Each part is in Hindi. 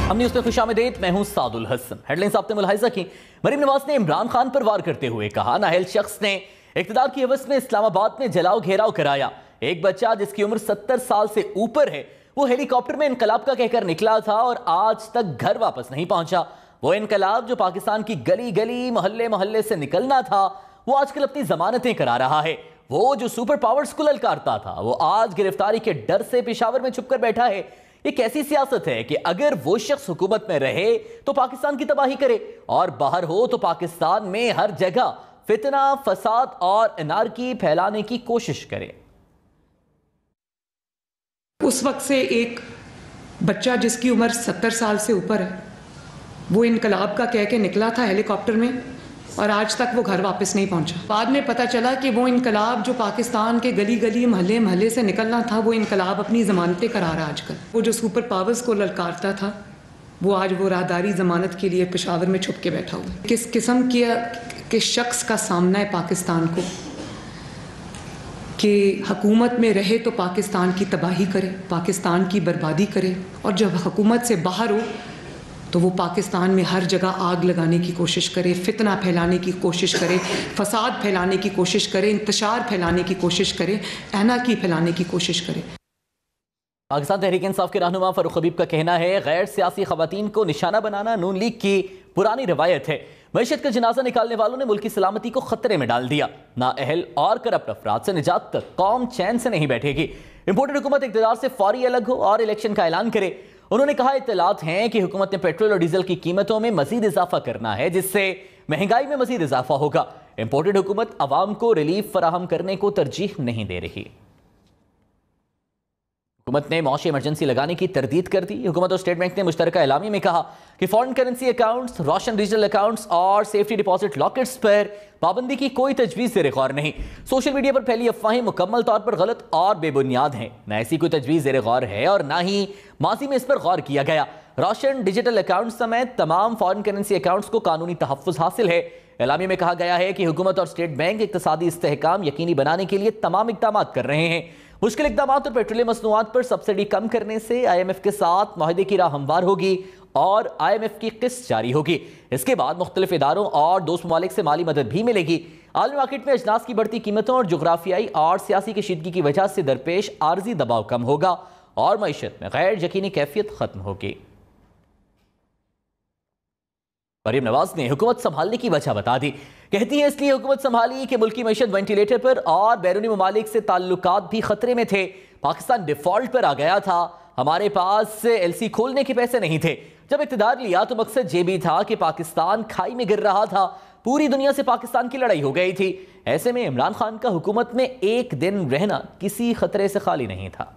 हम न्यूज़ में खुशामदीद, मैं हूं सादुल हसन। हेडलाइंस आपने मुलाहिजा की। मरीम नवाज ने इमरान खान पर वार करते हुए कहा, नाअहल शख्स ने इक़्तिदार की हवस में इस्लामाबाद में जलाओ घेराव कराया। एक बच्चा जिसकी उम्र 70 साल से ऊपर है, वो हेलीकॉप्टर में इनकलाब का कहकर निकला था और आज तक घर वापस नहीं पहुंचा। वो इनकलाब जो पाकिस्तान की गली गली मोहल्ले मोहल्ले से निकलना था, वो आजकल अपनी जमानतें करा रहा है। वो जो सुपर पावर्स को ललकारता था, वो आज गिरफ्तारी के डर से पेशावर में छुपकर बैठा है। ये कैसी सियासत है कि अगर वो शख्स हुकूमत में रहे तो पाकिस्तान की तबाही करे और बाहर हो तो पाकिस्तान में हर जगह फितना, फसाद और अनारकी फैलाने की कोशिश करे। उस वक्त से एक बच्चा जिसकी उम्र 70 साल से ऊपर है, वो इनकलाब का कह के निकला था हेलीकॉप्टर में और आज तक वो घर वापस नहीं पहुंचा। बाद में पता चला कि वो इनकलाब जो पाकिस्तान के गली गली महल्ले महल्ले से निकलना था, वो इनकलाब अपनी ज़मानतें करा रहा। आजकल वो जो सुपर पावर्स को ललकारता था, वो आज वो राहदारी ज़मानत के लिए पेशावर में छुप के बैठा हुआ। किस किस्म के शख्स का सामना है पाकिस्तान को कि हुकूमत में रहे तो पाकिस्तान की तबाही करे, पाकिस्तान की बर्बादी करे, और जब हुकूमत से बाहर हो तो वो पाकिस्तान में हर जगह आग लगाने की कोशिश करे, फितना फैलाने की कोशिश करे, फसाद फैलाने की कोशिश करे, इंतशार फैलाने की कोशिश करे, अनाकी फैलाने की कोशिश करे। पाकिस्तान तहरीक इंसाफ के रहनुमा फरूख हबीब का कहना है, गैर सियासी खवातीन को निशाना बनाना नून लीग की पुरानी रवायत है। मईशत का जनाजा निकालने वालों ने मुल्क की सलामती को खतरे में डाल दिया। नाअहल और करप्ट अफराद से निजात तक कौम चैन से नहीं बैठेगी। इंपोर्टेड हुकूमत इक़्तिदार से फौरी अलग हो और इलेक्शन का ऐलान करे। उन्होंने कहा, इत्तलात हैं कि हुकूमत ने पेट्रोल और डीजल की कीमतों में मजीद इजाफा करना है, जिससे महंगाई में मजीद इजाफा होगा। इंपोर्टेड हुकूमत अवाम को रिलीफ फराहम करने को तरजीह नहीं दे रही। हुकूमत ने मौशी इमरजेंसी लगाने की तरदीद कर दी। हुकूमत और स्टेट बैंक ने मुश्तरका एलामी में कहा कि फॉरेन करेंसी अकाउंट्स, रोशन डिजिटल अकाउंट्स और सेफ्टी डिपॉजिट लॉकेट्स पर पाबंदी की कोई तजवीज़ ज़ेर गौर नहीं। सोशल मीडिया पर फैली अफवाहें मुकम्मल तौर पर गलत और बेबुनियाद हैं। न ऐसी कोई तजवीज़ ज़ेर गौर है और ना ही माजी में इस पर गौर किया गया। रोशन डिजिटल अकाउंट्स समेत तमाम फॉरेन करेंसी अकाउंट्स को कानूनी तहफ़्फ़ुज़ हासिल है। एलामी में कहा गया है कि हुकूमत और स्टेट बैंक इक़्तिसादी इस्तेहकाम यकीनी बनाने के लिए तमाम इक़दाम कर रहे हैं। मुश्किल इक़दाम और पेट्रोलियम मसनूआत पर सब्सिडी कम करने से IMF के साथ मुआहदे की राह हमवार होगी और IMF की किस्त जारी होगी। इसके बाद मुख्तलिफ इदारों और दोस्त ममालिक से माली मदद भी मिलेगी। आलमी मार्केट में अजनास की बढ़ती कीमतों और जोग्राफियाई और सियासी कशीदगी की वजह से दरपेश आर्जी दबाव कम होगा और मईशत में गैर यकीनी कैफियत खत्म होगी। मरीम नवाज ने हुकूमत संभालने की वजह बता दी। कहती है, इसलिए हुकूमत संभाली कि मुल्की मईशत वेंटिलेटर पर और बैरूनी ममालिक से ताल्लुकात भी खतरे में थे। पाकिस्तान डिफॉल्ट पर आ गया था। हमारे पास LC खोलने के पैसे नहीं थे। जब इक़्तिदार लिया तो मकसद ये भी था कि पाकिस्तान खाई में गिर रहा था। पूरी दुनिया से पाकिस्तान की लड़ाई हो गई थी। ऐसे में इमरान खान का हुकूमत में एक दिन रहना किसी खतरे से खाली नहीं था।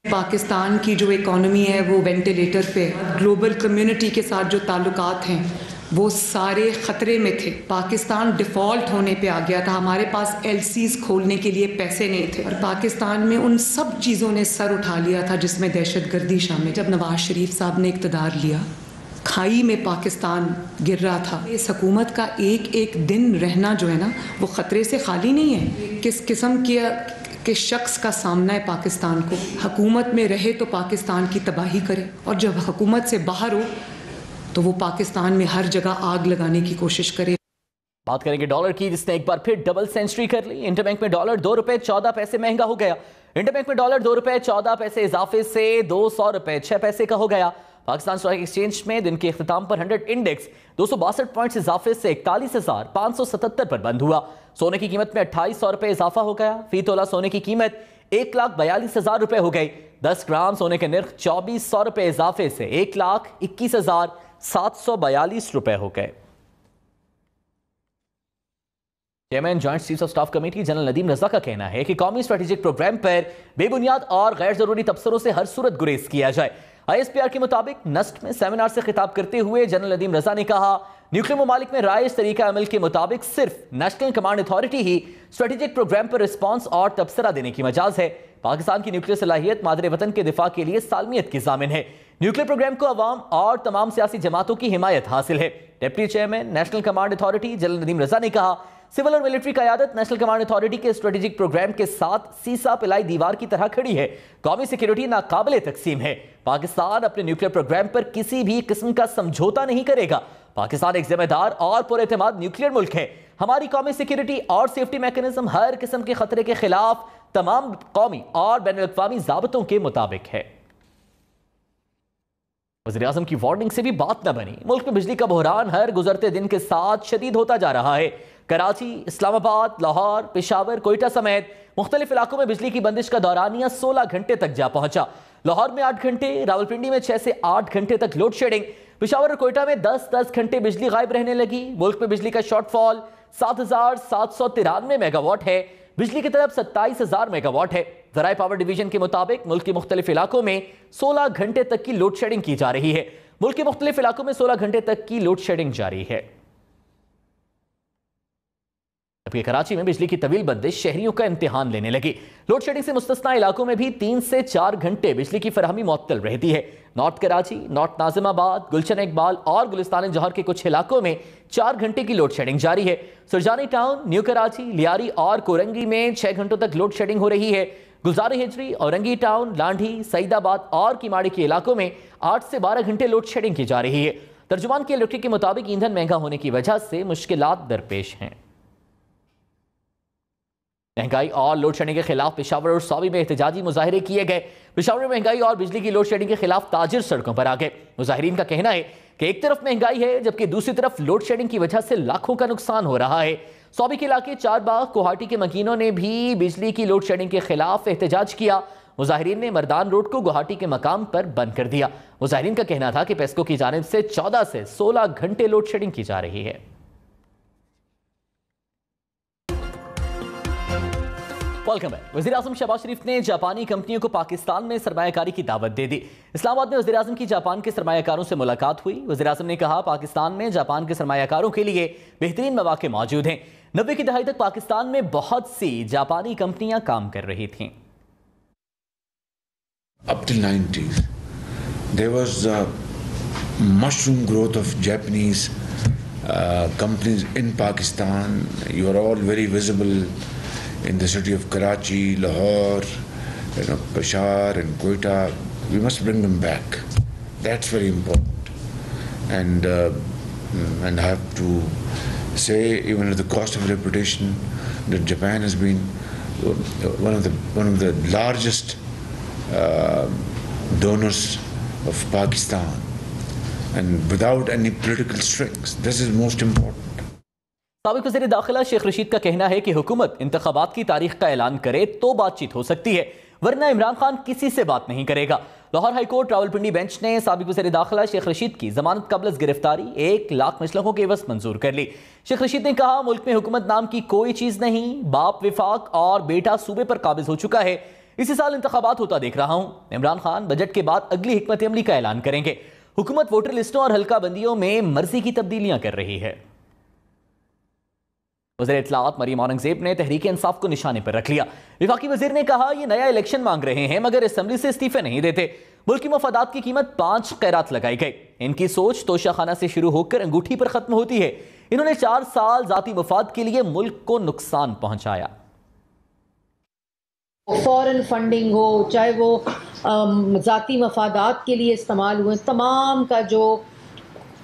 पाकिस्तान की जो इकॉनमी है वो वेंटिलेटर पे, ग्लोबल कम्युनिटी के साथ जो ताल्लुकात हैं वो सारे ख़तरे में थे। पाकिस्तान डिफ़ॉल्ट होने पे आ गया था। हमारे पास LCs खोलने के लिए पैसे नहीं थे और पाकिस्तान में उन सब चीज़ों ने सर उठा लिया था जिसमें दहशतगर्दी शामिल। जब नवाज शरीफ साहब ने इक़्तिदार लिया, खाई में पाकिस्तान गिर रहा था। इस हुकूमत का एक एक दिन रहना जो है ना, वो ख़तरे से खाली नहीं है। किस किस्म के शख्स का सामना है पाकिस्तान को। हुकूमत में रहे तो पाकिस्तान की तबाही करे और जब हुकूमत से बाहर हो तो वो पाकिस्तान में हर जगह आग लगाने की कोशिश करे। बात करेंगे डॉलर की, जिसने एक बार फिर डबल सेंचुरी कर ली। इंटरबैंक में डॉलर 2 रुपए 14 पैसे महंगा हो गया। इंटरबैंक में डॉलर 2 रुपए 14 पैसे इजाफे से 200 रुपए 6 पैसे का हो गया। पाकिस्तान स्टॉक एक्सचेंज में दिन के इख्तिताम पर 100 इंडेक्स 262 पॉइंट्स इजाफे से 41,577 पर बंद हुआ। सोने की कीमत में 2800 रुपए इजाफा हो गया। फी तोला सोने की कीमत 1,42,000 रुपए हो गई। 10 ग्राम सोने के निर्ख 2400 रुपए इजाफे से 1,21,742 रुपए हो गए। Chairman joint chief of staff committee general Nadeem Raza का कहना है कि कौमी स्ट्रेटेजिक प्रोग्राम पर बेबुनियाद और गैर जरूरी तबसरों से हर सूरत गुरेज किया जाए। ISPR के मुताबिक नस्ट में सेमिनार से खिताब करते हुए जनरल नदीम रजा ने कहा, न्यूक्लियर ममालिक में राइज तरीका अमल के मुताबिक सिर्फ नेशनल कमांड अथॉरिटी ही स्ट्रेटेजिक प्रोग्राम पर रिस्पॉन्स और तबसरा देने की मजाज है। पाकिस्तान की न्यूक्लियर सलाहियत मादरे वतन के दिफा के लिए सालमियत की जामिन है। न्यूक्लियर प्रोग्राम को अवाम और तमाम सियासी जमातों की हिमायत हासिल है। Deputy chairman national command authority general Nadeem Raza ने कहा, सिविल और मिलिट्री क़यादत नेशनल कमांड अथॉरिटी के स्ट्रेटेजिक प्रोग्राम के साथ सीसा पिलाई दीवार की तरह खड़ी है। कौमी सिक्योरिटी नाकाबिले तकसीम है। पाकिस्तान अपने न्यूक्लियर प्रोग्राम पर किसी भी किस्म का समझौता नहीं करेगा। पाकिस्तान एक जिम्मेदार और पुरएतमाद न्यूक्लियर मुल्क है। हमारी कौमी सिक्योरिटी और सेफ्टी मैकेनिज्म हर किस्म के खतरे के खिलाफ तमाम कौमी और बैनुल-अक़वामी ज़ाबतों के मुताबिक है। वज़ीर-ए-आज़म की वार्निंग से भी बात न बनी। मुल्क में बिजली का बहरान हर गुजरते दिन के साथ शदीद होता जा रहा है। कराची, इस्लामाबाद, लाहौर, पेशावर, कोयटा समेत मुख्तलिफ इलाकों में बिजली की बंदिश का दौरानिया 16 घंटे तक जा पहुंचा। लाहौर में 8 घंटे, रावलपिंडी में 6 से 8 घंटे तक लोड शेडिंग, पेशावर और कोयटा में 10-10 घंटे बिजली गायब रहने लगी। मुल्क में बिजली का शॉर्टफॉल 7,793 मेगावाट है। बिजली की तरफ 27,000 मेगावाट है। ज़राए पावर डिवीजन के मुताबिक मुल्क के मुख्तलिफ इलाकों में 16 घंटे तक की लोड शेडिंग की जा रही है। मुल्क के मुख्तलिफ इलाकों में 16 घंटे तक की लोड शेडिंग जारी है। जबकि कराची में बिजली की तवील बंदिश शहरियों का इम्तिहान लेने लगी। लोड शेडिंग से मुस्तस्ना इलाकों में भी 3 से 4 घंटे बिजली की फरहमी मुअत्तल रहती है। नॉर्थ कराची, नॉर्थ नाजिमाबाद, गुलशन इकबाल और गुलिस्तान जौहर के कुछ इलाकों में 4 घंटे की लोड शेडिंग जारी है। सुरजानी टाउन, न्यू कराची, लियारी और कोरंगी में 6 घंटों तक लोड शेडिंग हो रही है। गुलजारी हिजरी, औरंगी टाउन, लांढी, सईदाबाद और किमाड़ी के इलाकों में 8 से 12 घंटे लोड शेडिंग की जा रही है। तर्जुमान के इलेक्ट्रिक के मुताबिक ईंधन महंगा होने की वजह से मुश्किलात दरपेश हैं। महंगाई और लोड शेडिंग के खिलाफ पेशावर और सौबी में एहतजाजी मुजाहरे किए गए। पेशावर में महंगाई और बिजली की लोड शेडिंग के खिलाफ ताजिर सड़कों पर आ गए। मुजाहिरीन का कहना है कि एक तरफ महंगाई है जबकि दूसरी तरफ लोड शेडिंग की वजह से लाखों का नुकसान हो रहा है। सौबी के इलाके चारबाग, गुवाहाटी के मकीनों ने भी बिजली की लोड शेडिंग के खिलाफ एहतजाज किया। मुजाहिरीन ने मर्दान रोड को गुवाहाटी के मकाम पर बंद कर दिया। मुजाहिरीन का कहना था कि पेस्को की जानिब से 14 से 16 घंटे लोड शेडिंग की जा रही है। Welcome back. वज़ीर-ए-आज़म शहबाज शरीफ ने जापानी कंपनियों को पाकिस्तान में सरमायाकारी की दावत दे दी। इस्लामाबाद में वज़ीर-ए-आज़म की जापान के सरमायाकारों से मुलाकात हुई। वज़ीर-ए-आज़म ने कहा, पाकिस्तान में जापान के सरमायाकारों के लिए बेहतरीन मौके मौजूद हैं। 90 की दहाई तक पाकिस्तान में बहुत सी जापानी कंपनियां काम कर रही थीं। Up till 90s, there was a mushroom growth of Japanese companies in Pakistan. You are all very visible in the city of Karachi, Lahore, Peshawar and Quetta. We must bring them back. That's very important. And I have to say, even at the cost of reputation, that Japan has been one of the largest donors of Pakistan, and without any political strings. This is most important. साबिक़ वज़ीर दाखिला शेख रशीद का कहना है कि हुकूमत इंतखाबात की तारीख का ऐलान करे तो बातचीत हो सकती है, वरना इमरान खान किसी से बात नहीं करेगा। लाहौर हाईकोर्ट रावलपिंडी बेंच ने साबिक़ वज़ीर दाखिला शेख रशीद की जमानत कबल गिरफ्तारी 1 लाख मसलकों के एवज़ मंजूर कर ली। शेख रशीद ने कहा, मुल्क में हुकूमत नाम की कोई चीज़ नहीं, बाप विफाक और बेटा सूबे पर काबिज हो चुका है। इसी साल इंतखाबात होता देख रहा हूँ। इमरान खान बजट के बाद अगली हिकमत अमली का ऐलान करेंगे। हुकूमत वोटर लिस्टों और हल्का बंदियों में मर्जी की तब्दीलियां कर रही है। वज़ीर इत्तलाआत मरीम औरंगज़ेब ने तहरीक इंसाफ को निशाने पर रख लिया। विफाकी वज़ीर ने कहा, ये नया इलेक्शन मांग रहे हैं मगर असम्बली से इस्तीफे नहीं देते। मुल्क की मफादात की कीमत 5 खैरात लगाई गई। इनकी सोच तोशाखाना से शुरू होकर अंगूठी पर खत्म होती है। इन्होंने 4 साल जाती मफाद के लिए मुल्क को नुकसान पहुंचाया। फॉरेन फंडिंग हो, चाहे वो जाती मफादात के लिए इस्तेमाल हुए, तमाम का जो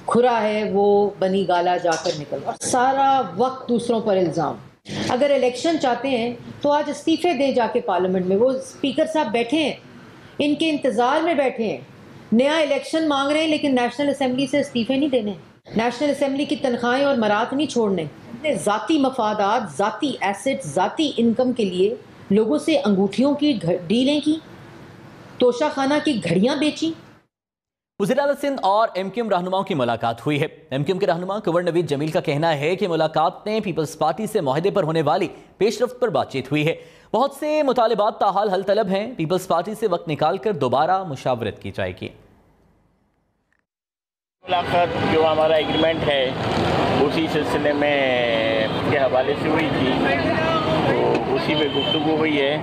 खुरा है वो बनी गाला जाकर निकल, और सारा वक्त दूसरों पर इल्ज़ाम। अगर इलेक्शन चाहते हैं तो आज इस्तीफ़े दें जाके पार्लियामेंट में। वो स्पीकर साहब बैठे हैं, इनके इंतज़ार में बैठे हैं, नया इलेक्शन मांग रहे हैं लेकिन नेशनल असम्बली से इस्तीफ़े नहीं देने, नेशनल असम्बली की तनख्वाहें और मरात नहीं छोड़ने। ज़ाती मफादात, ज़ाती एसेट, ज़ाती इनकम के लिए लोगों से अंगूठियों की डीलें की, तोशाखाना की घड़ियाँ बेची। वज़ीर-ए-आला सिंध और एमक्यूएम रहनुमाओं की मुलाकात हुई है। एमक्यूएम के रहनुमा कुंवर नवीद जमील का कहना है कि मुलाकात में पीपल्स पार्टी से मुआहदे पर होने वाली पेशरफ्त पर बातचीत हुई है। बहुत से मुतालिबात ताहाल हल तलब हैं। पीपल्स पार्टी से वक्त निकाल कर दोबारा मुशावरत की जाएगी। मुलाकात जो हमारा एग्रीमेंट है उसी सिलसिले में के हवाले से हुई थी, तो उसी में गुफ्तगू हुई है।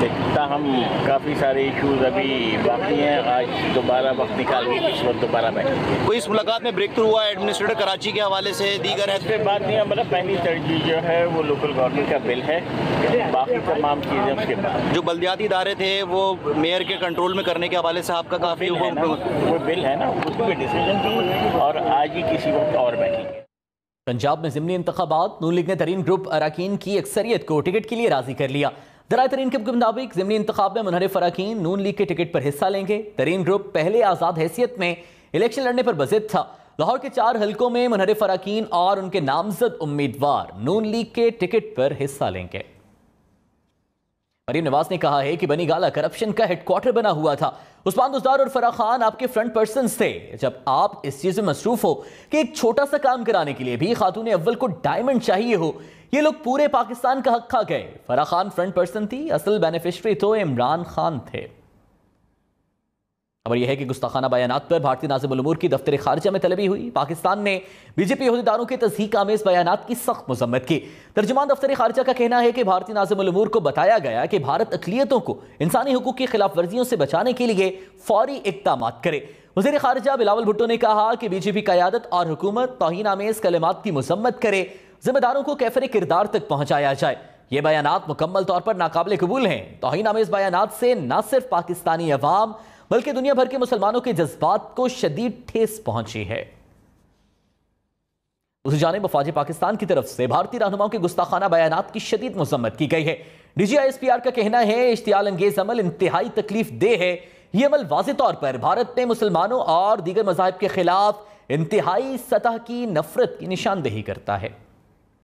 ताहम काफ़ी सारे इशूज़ अभी बाकी हैं। आज दोबारा वक्त निकाल के इस वक्त दोबारा बैठे। कोई इस मुलाकात में ब्रेक थ्रू हुआ एडमिनिस्ट्रेटर कराची के हवाले से दीगर है? इस पर बात नहीं है, मतलब पहली तरजीह जो है वो लोकल गवर्नमेंट का बिल है, बाकी तमाम चीज़ें उसके बाद। जो बल्दियाती इदारे थे वो मेयर के कंट्रोल में करने के हवाले से आपका काफ़ी वो बिल है ना, उस पर डिसीजन की और आज ही किसी वक्त और बैठेंगे। पंजाब में ज़िमनी इंतखाबात, नून लीग ने तरीन ग्रुप अरकान की अक्सरियत को टिकट के लिए राजी कर लिया। दराए तरीन के मुताबिक ज़िमनी इंतखाब में मुनहरिफ अरकान नून लीग के टिकट पर हिस्सा लेंगे। तरीन ग्रुप पहले आज़ाद हैसियत में इलेक्शन लड़ने पर बज़िद था। लाहौर के 4 हलकों में मुनहरिफ अरकान और उनके नामजद उम्मीदवार नून लीग के टिकट पर हिस्सा लेंगे। मरीम नवाज ने कहा है कि बनी गाला करप्शन का हेडक्वार्टर बना हुआ था। उस्मान बुज़दार और फराह खान आपके फ्रंट पर्सन थे। जब आप इस चीज में मसरूफ हो कि एक छोटा सा काम कराने के लिए भी खातून अव्वल को डायमंड चाहिए हो, ये लोग पूरे पाकिस्तान का हक खा गए। फराह खान फ्रंट पर्सन थी, असल बेनिफिशरी तो इमरान खान थे। खबर यह है कि गुस्ताखाना बयानात पर भारतीय नाज़िमुल उमूर की दफ्तर खारजा में तलबी हुई। पाकिस्तान ने बीजेपी अहदेदारों के तज़हीक आमेज़ बयानात की सख्त मज़म्मत की। तर्जुमान दफ्तर खारजा का कहना है कि भारतीय नाज़िमुल उमूर को बताया गया कि भारत अक़लियतों को इंसानी हुकूक की खिलाफ वर्जियों से बचाने के लिए फौरी इक़दाम करे। वज़ीर खारजा बिलावल भुट्टो ने कहा कि बीजेपी क़यादत और हुकूमत तौहीन आमेज़ कलिमात की मज़म्मत करे, जिम्मेदारों को कैफ़र किरदार तक पहुँचाया जाए। ये बयानात मुकम्मल तौर पर नाकाबिल कबूल हैं। तौहीन आमेज़ बयानात से न सिर्फ पाकिस्तानी अवाम बल्कि दुनिया भर के मुसलमानों के जज्बात को शदीद ठेस पहुंची है। दूसरी जानिब वफाद पाकिस्तान की तरफ से भारतीय रहनुमाओं के गुस्ताखाना बयानात की शदीद मजम्मत की गई है। DGISPR का कहना है इश्तियाल अंगेज अमल इंतहाई तकलीफ दे है। यह अमल वाज़ेह तौर पर भारत में मुसलमानों और दीगर मज़ाहिब के खिलाफ इंतहाई सतह की नफरत की निशानदेही करता है।